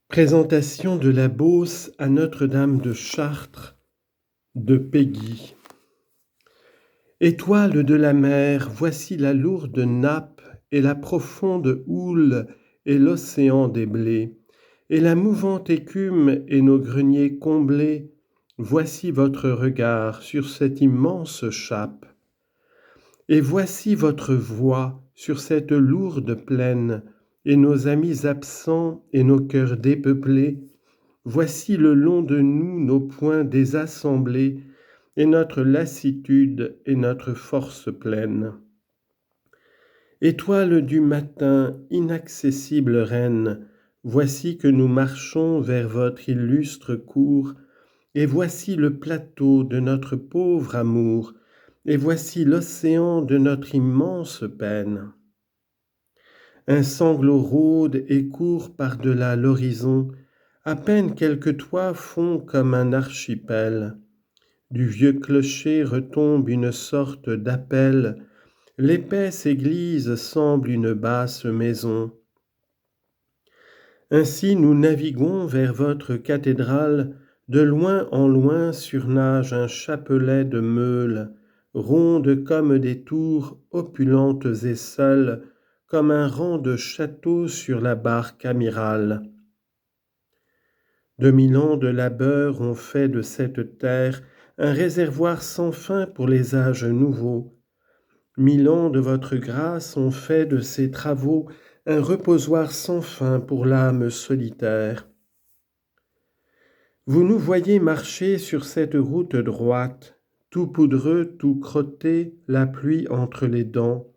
Présentation de la Beauce à Notre-Dame de Chartres de Péguy. Étoile de la mer, voici la lourde nappe et la profonde houle et l'océan des blés, et la mouvante écume et nos greniers comblés. Voici votre regard sur cette immense chape. Et voici votre voix sur cette lourde plaine, et nos amis absents et nos cœurs dépeuplés. Voici le long de nous nos poings désassemblés, et notre lassitude et notre force pleine. Étoile du matin, inaccessible reine, voici que nous marchons vers votre illustre cour, et voici le plateau de notre pauvre amour, et voici l'océan de notre immense peine. Un sanglot rôde et court par-delà l'horizon, à peine quelques toits font comme un archipel. Du vieux clocher retombe une sorte d'appel, l'épaisse église semble une basse maison. Ainsi nous naviguons vers votre cathédrale, de loin en loin surnage un chapelet de meules, rondes comme des tours, opulentes et seules, comme un rang de châteaux sur la barque amirale. 2000 ans de labeur ont fait de cette terre un réservoir sans fin pour les âges nouveaux. 1000 ans de votre grâce ont fait de ces travaux un reposoir sans fin pour l'âme solitaire. Vous nous voyez marcher sur cette route droite, tout poudreux, tout crotté, la pluie entre les dents.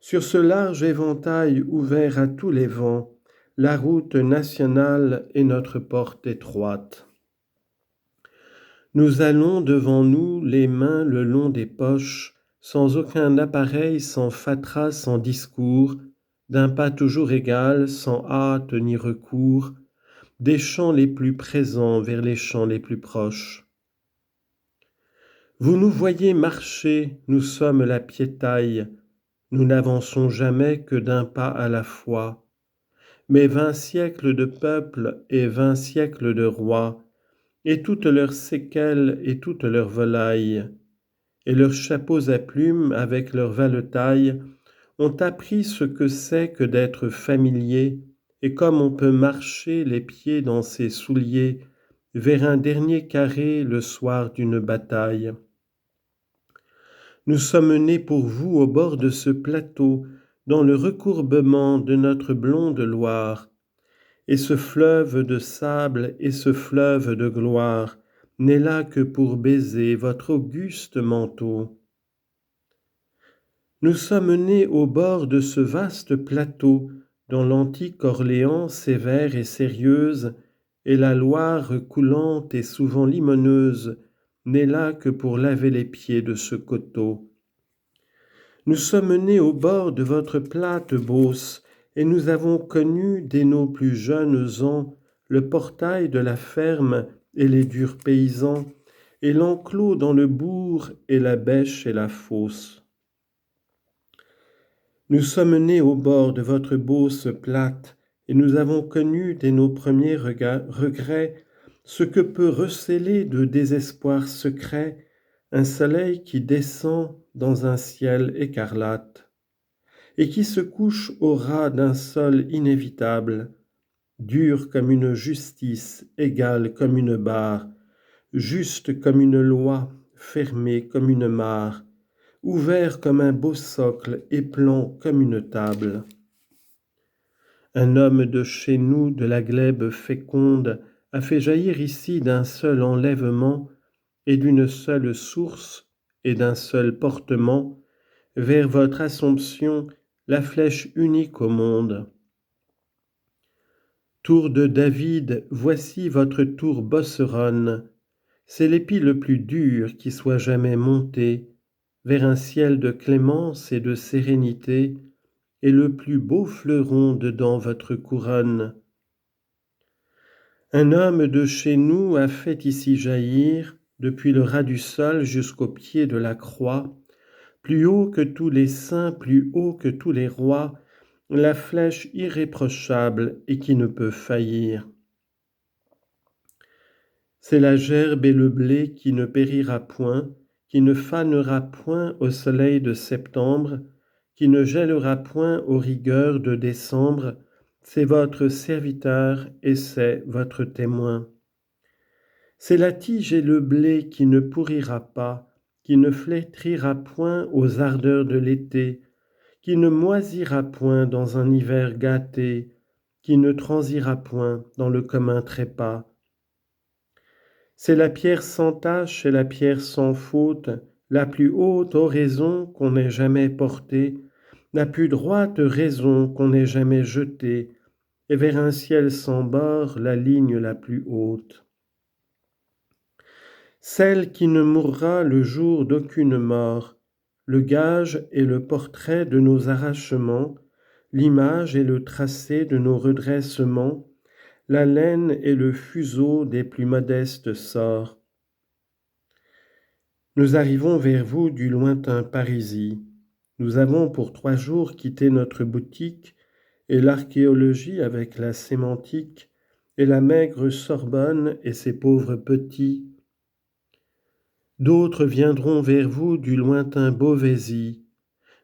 Sur ce large éventail ouvert à tous les vents, la route nationale est notre porte étroite. Nous allons devant nous, les mains le long des poches, sans aucun appareil, sans fatras, sans discours, d'un pas toujours égal, sans hâte ni recours, des champs les plus présents vers les champs les plus proches. Vous nous voyez marcher, nous sommes la piétaille, nous n'avançons jamais que d'un pas à la fois. Mais 20 siècles de peuples et 20 siècles de rois, et toutes leurs séquelles et toutes leurs volailles, et leurs chapeaux à plumes avec leurs valetailles, ont appris ce que c'est que d'être familier, et comme on peut marcher les pieds dans ses souliers vers un dernier carré le soir d'une bataille. Nous sommes nés pour vous au bord de ce plateau, dans le recourbement de notre blonde Loire, et ce fleuve de sable et ce fleuve de gloire n'est là que pour baiser votre auguste manteau. Nous sommes nés au bord de ce vaste plateau, dont l'antique Orléans sévère et sérieuse, et la Loire coulante et souvent limoneuse, n'est là que pour laver les pieds de ce coteau. Nous sommes nés au bord de votre plate Beauce, et nous avons connu dès nos plus jeunes ans le portail de la ferme et les durs paysans, et l'enclos dans le bourg et la bêche et la fosse. Nous sommes nés au bord de votre Beauce plate, et nous avons connu dès nos premiers regrets ce que peut recéler de désespoir secret un soleil qui descend dans un ciel écarlate, et qui se couche au ras d'un sol inévitable, dur comme une justice, égale comme une barre, juste comme une loi, fermé comme une mare, ouvert comme un beau socle et plan comme une table. Un homme de chez nous, de la glèbe féconde, a fait jaillir ici d'un seul enlèvement et d'une seule source et d'un seul portement, vers votre Assomption, la flèche unique au monde. Tour de David, voici votre tour bosseronne, c'est l'épi le plus dur qui soit jamais monté, vers un ciel de clémence et de sérénité, et le plus beau fleuron dedans votre couronne. Un homme de chez nous a fait ici jaillir, depuis le ras du sol jusqu'au pied de la croix, plus haut que tous les saints, plus haut que tous les rois, la flèche irréprochable et qui ne peut faillir. C'est la gerbe et le blé qui ne périra point, qui ne fanera point au soleil de septembre, qui ne gèlera point aux rigueurs de décembre, c'est votre serviteur et c'est votre témoin. C'est la tige et le blé qui ne pourrira pas, qui ne flétrira point aux ardeurs de l'été, qui ne moisira point dans un hiver gâté, qui ne transira point dans le commun trépas. C'est la pierre sans tache et la pierre sans faute, la plus haute oraison qu'on ait jamais portée, la plus droite raison qu'on ait jamais jetée, et vers un ciel sans bord la ligne la plus haute. Celle qui ne mourra le jour d'aucune mort, le gage et le portrait de nos arrachements, l'image et le tracé de nos redressements, la laine et le fuseau des plus modestes sorts. Nous arrivons vers vous du lointain Parisis. Nous avons pour 3 jours quitté notre boutique et l'archéologie avec la sémantique et la maigre Sorbonne et ses pauvres petits. D'autres viendront vers vous du lointain Beauvaisis.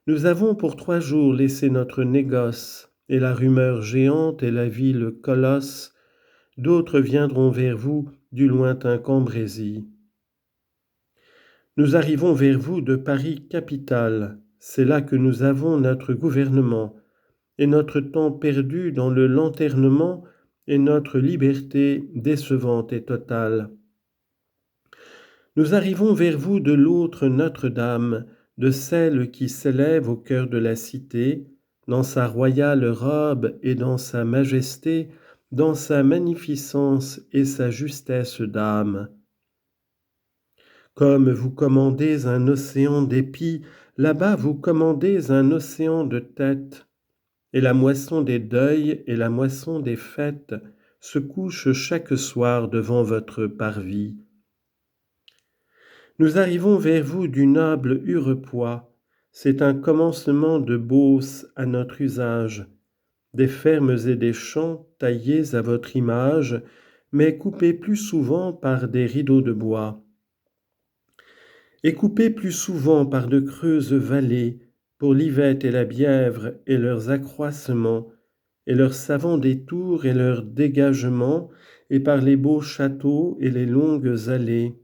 Nous avons pour 3 jours laissé notre négoce et la rumeur géante et la ville colosse. D'autres viendront vers vous du lointain Cambrésis. Nous arrivons vers vous de Paris capitale, c'est là que nous avons notre gouvernement, et notre temps perdu dans le lanternement et notre liberté décevante et totale. Nous arrivons vers vous de l'autre Notre-Dame, de celle qui s'élève au cœur de la cité, dans sa royale robe et dans sa majesté, dans sa magnificence et sa justesse d'âme. Comme vous commandez un océan d'épis, là-bas vous commandez un océan de têtes, et la moisson des deuils et la moisson des fêtes se couchent chaque soir devant votre parvis. Nous arrivons vers vous du noble Hurepoix, c'est un commencement de Beauce à notre usage, des fermes et des champs taillés à votre image, mais coupés plus souvent par des rideaux de bois. Et coupés plus souvent par de creuses vallées, pour l'ivette et la bièvre et leurs accroissements, et leurs savants détours et leurs dégagements, et par les beaux châteaux et les longues allées.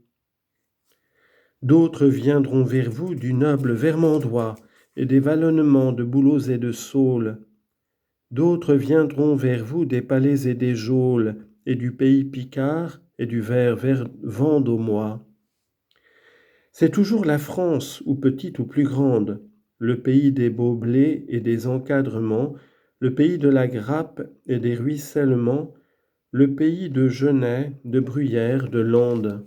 D'autres viendront vers vous du noble Vermandois et des vallonnements de bouleaux et de saules. D'autres viendront vers vous des palais et des geôles, et du pays picard et du vert vendômois. C'est toujours la France, ou petite ou plus grande, le pays des beaux blés et des encadrements, le pays de la grappe et des ruissellements, le pays de genêts, de bruyères, de landes.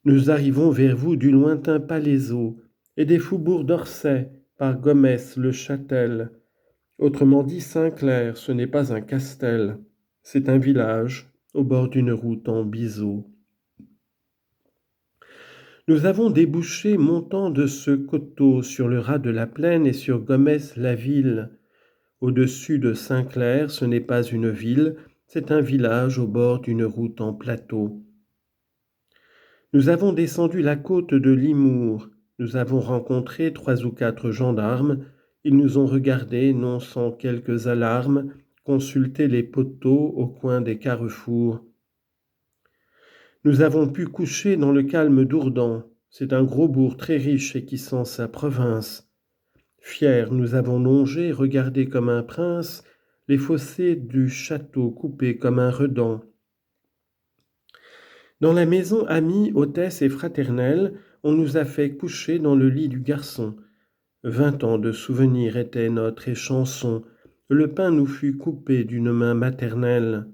Nous arrivons vers vous du lointain Palaiseau et des faubourgs d'Orsay par Gomès le Châtel. Autrement dit, Saint-Clair, ce n'est pas un castel, c'est un village au bord d'une route en biseau. Nous avons débouché montant de ce coteau sur le ras de la plaine et sur Gomès-la-Ville. Au-dessus de Saint-Clair, ce n'est pas une ville, c'est un village au bord d'une route en plateau. Nous avons descendu la côte de Limours. Nous avons rencontré 3 ou 4 gendarmes. Ils nous ont regardés, non sans quelques alarmes, consulter les poteaux au coin des carrefours. Nous avons pu coucher dans le calme d'Ourdan. C'est un gros bourg très riche et qui sent sa province. Fiers, nous avons longé, regardé comme un prince, les fossés du château coupés comme un redent. Dans la maison amie, hôtesse et fraternelle, on nous a fait coucher dans le lit du garçon. 20 ans de souvenirs étaient notre échanson. Le pain nous fut coupé d'une main maternelle.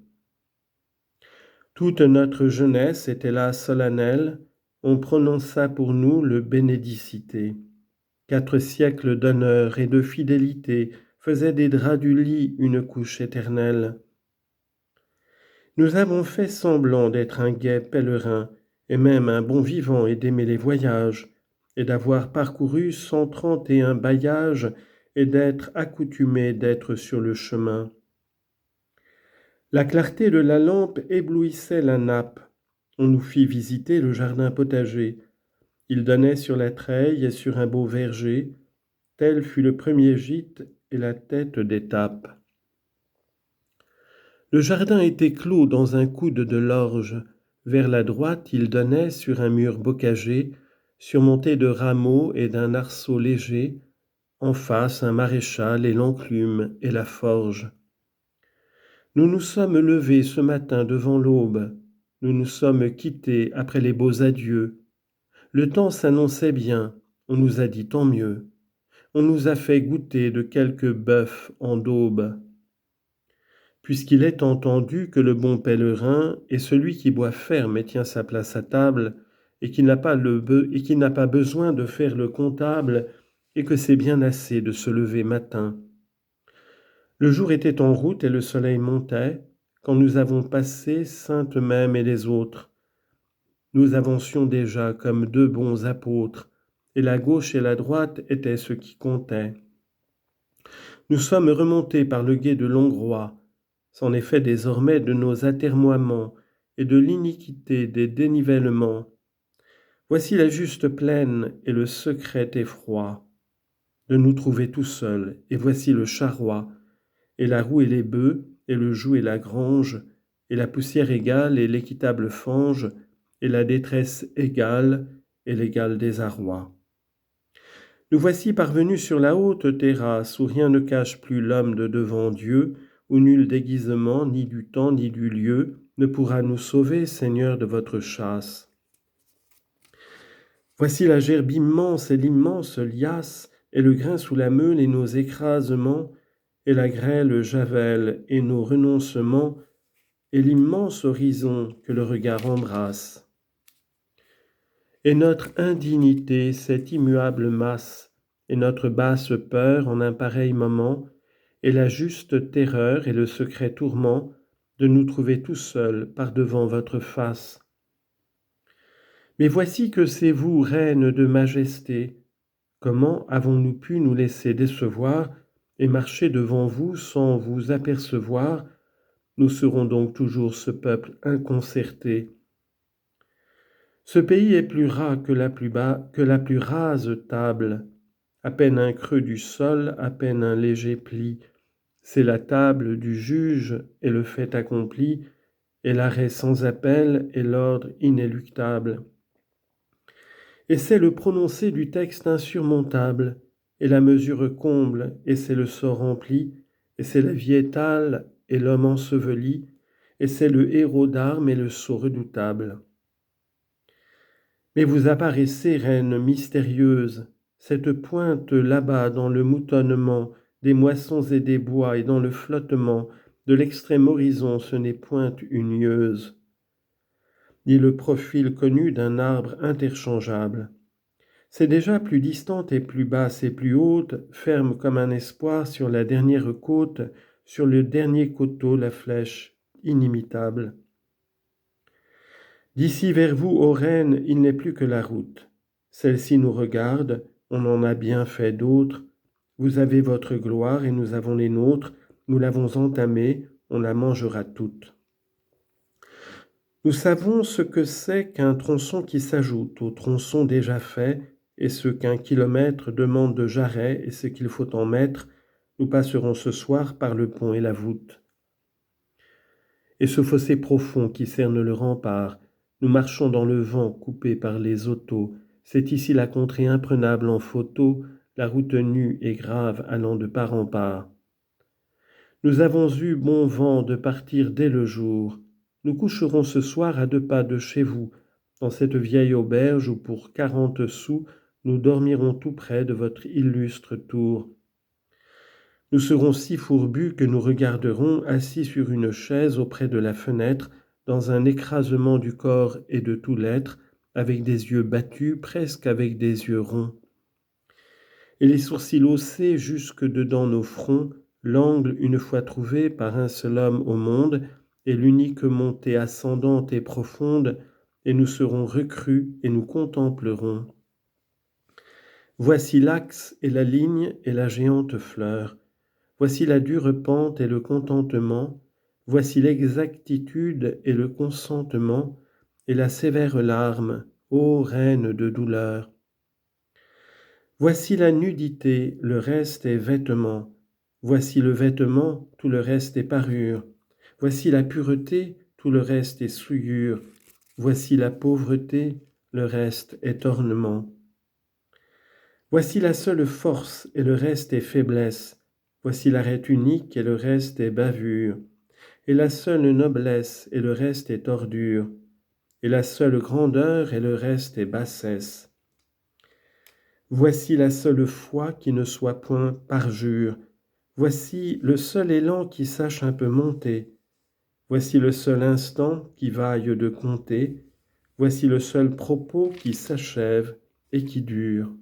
Toute notre jeunesse était là solennelle, on prononça pour nous le bénédicité. 4 siècles d'honneur et de fidélité faisaient des draps du lit une couche éternelle. Nous avons fait semblant d'être un gai pèlerin, et même un bon vivant et d'aimer les voyages, et d'avoir parcouru 131 bailliages et d'être accoutumés d'être sur le chemin. La clarté de la lampe éblouissait la nappe. On nous fit visiter le jardin potager. Il donnait sur la treille et sur un beau verger. Tel fut le premier gîte et la tête d'étape. Le jardin était clos dans un coude de l'orge. Vers la droite, il donnait sur un mur bocager, surmonté de rameaux et d'un arceau léger, en face un maréchal et l'enclume et la forge. Nous nous sommes levés ce matin devant l'aube, nous nous sommes quittés après les beaux adieux. Le temps s'annonçait bien, on nous a dit tant mieux, on nous a fait goûter de quelques bœufs en daube. Puisqu'il est entendu que le bon pèlerin est celui qui boit ferme et tient sa place à table, et qui n'a pas besoin de faire le comptable, et que c'est bien assez de se lever matin. Le jour était en route et le soleil montait, quand nous avons passé Sainte-Mème et les autres. Nous avancions déjà comme deux bons apôtres, et la gauche et la droite étaient ce qui comptait. Nous sommes remontés par le gué de Longrois. C'en est fait désormais de nos atermoiements et de l'iniquité des dénivellements. Voici la juste plaine et le secret effroi de nous trouver tout seuls, et voici le charroi, et la roue et les bœufs, et le joug et la grange, et la poussière égale et l'équitable fange, et la détresse égale et l'égal désarroi. Nous voici parvenus sur la haute terrasse où rien ne cache plus l'homme de devant Dieu, où nul déguisement, ni du temps, ni du lieu, ne pourra nous sauver, Seigneur, de votre chasse. Voici la gerbe immense et l'immense liasse, et le grain sous la meule et nos écrasements, et la grêle javel et nos renoncements, et l'immense horizon que le regard embrasse. Et notre indignité, cette immuable masse, et notre basse peur en un pareil moment, et la juste terreur et le secret tourment de nous trouver tout seuls par devant votre face. Mais voici que c'est vous, reine de majesté. Comment avons-nous pu nous laisser décevoir et marcher devant vous sans vous apercevoir? Nous serons donc toujours ce peuple inconcerté. Ce pays est plus ras que la plus rase table. À peine un creux du sol, à peine un léger pli. C'est la table du juge et le fait accompli, et l'arrêt sans appel et l'ordre inéluctable. Et c'est le prononcé du texte insurmontable, et la mesure comble, et c'est le sort rempli, et c'est la vie étale, et l'homme enseveli, et c'est le héros d'armes et le sceau redoutable. Mais vous apparaissez, reine mystérieuse, cette pointe là-bas dans le moutonnement des moissons et des bois et dans le flottement de l'extrême horizon, ce n'est point une lieuse, ni le profil connu d'un arbre interchangeable. C'est déjà plus distante et plus basse et plus haute, ferme comme un espoir sur la dernière côte, sur le dernier coteau la flèche inimitable. D'ici vers vous, ô reine, il n'est plus que la route. Celle-ci nous regarde, on en a bien fait d'autres. Vous avez votre gloire et nous avons les nôtres, nous l'avons entamée, on la mangera toute. Nous savons ce que c'est qu'un tronçon qui s'ajoute au tronçon déjà fait, et ce qu'un kilomètre demande de jarret et ce qu'il faut en mettre, nous passerons ce soir par le pont et la voûte. Et ce fossé profond qui cerne le rempart, nous marchons dans le vent coupé par les autos, c'est ici la contrée imprenable en photo, la route nue et grave allant de part en part. Nous avons eu bon vent de partir dès le jour, nous coucherons ce soir à 2 pas de chez vous, dans cette vieille auberge où pour 40 sous, nous dormirons tout près de votre illustre tour. Nous serons si fourbus que nous regarderons assis sur une chaise auprès de la fenêtre, dans un écrasement du corps et de tout l'être, avec des yeux battus, presque avec des yeux ronds. Et les sourcils haussés jusque dedans nos fronts, l'angle une fois trouvé par un seul homme au monde, et l'unique montée ascendante et profonde, et nous serons recrus et nous contemplerons. Voici l'axe et la ligne et la géante fleur. Voici la dure pente et le contentement. Voici l'exactitude et le consentement et la sévère larme, ô reine de douleur. Voici la nudité, le reste est vêtement. Voici le vêtement, tout le reste est parure. Voici la pureté, tout le reste est souillure. Voici la pauvreté, le reste est ornement. Voici la seule force et le reste est faiblesse. Voici l'arrêt unique et le reste est bavure. Et la seule noblesse et le reste est ordure. Et la seule grandeur et le reste est bassesse. Voici la seule foi qui ne soit point parjure. Voici le seul élan qui sache un peu monter. Voici le seul instant qui vaille de compter. Voici le seul propos qui s'achève et qui dure.